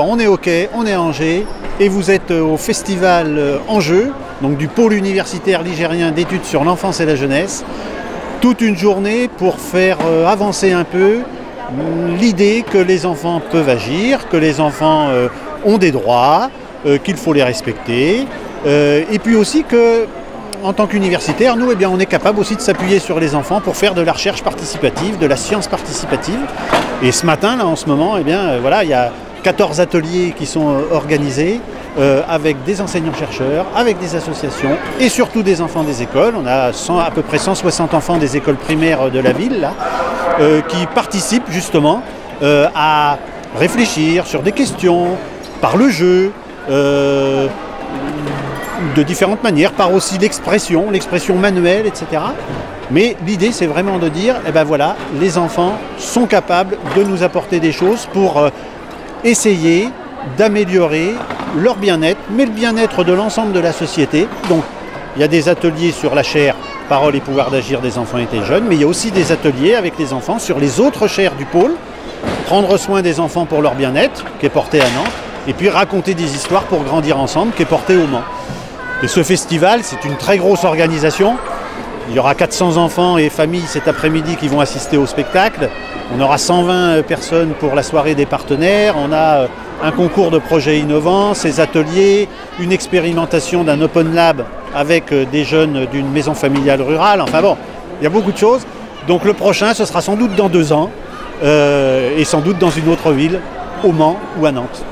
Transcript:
On est au Quai, on est à Angers et vous êtes au festival Enjeux, donc du pôle universitaire ligérien d'études sur l'enfance et la jeunesse. Toute une journée pour faire avancer un peu l'idée que les enfants peuvent agir, que les enfants ont des droits, qu'il faut les respecter, et puis aussi que, en tant qu'universitaire, nous, on est capable aussi de s'appuyer sur les enfants pour faire de la recherche participative, de la science participative. Et ce matin, là, en ce moment, il y a 14 ateliers qui sont organisés avec des enseignants-chercheurs, avec des associations et surtout des enfants des écoles. On a à peu près 160 enfants des écoles primaires de la ville là, qui participent justement à réfléchir sur des questions par le jeu, de différentes manières, par aussi l'expression manuelle, etc. Mais l'idée, c'est vraiment de dire, les enfants sont capables de nous apporter des choses pour essayer d'améliorer leur bien-être, mais le bien-être de l'ensemble de la société. Donc, il y a des ateliers sur la chaire Parole et pouvoir d'agir des enfants et des jeunes, mais il y a aussi des ateliers avec les enfants sur les autres chaires du pôle, prendre soin des enfants pour leur bien-être, qui est porté à Nantes, et puis raconter des histoires pour grandir ensemble, qui est porté au Mans. Et ce festival, c'est une très grosse organisation. Il y aura 400 enfants et familles cet après-midi qui vont assister au spectacle. On aura 120 personnes pour la soirée des partenaires. On a un concours de projets innovants, ces ateliers, une expérimentation d'un Open Lab avec des jeunes d'une maison familiale rurale. Enfin bon, il y a beaucoup de choses. Donc le prochain, ce sera sans doute dans 2 ans et sans doute dans une autre ville, au Mans ou à Nantes.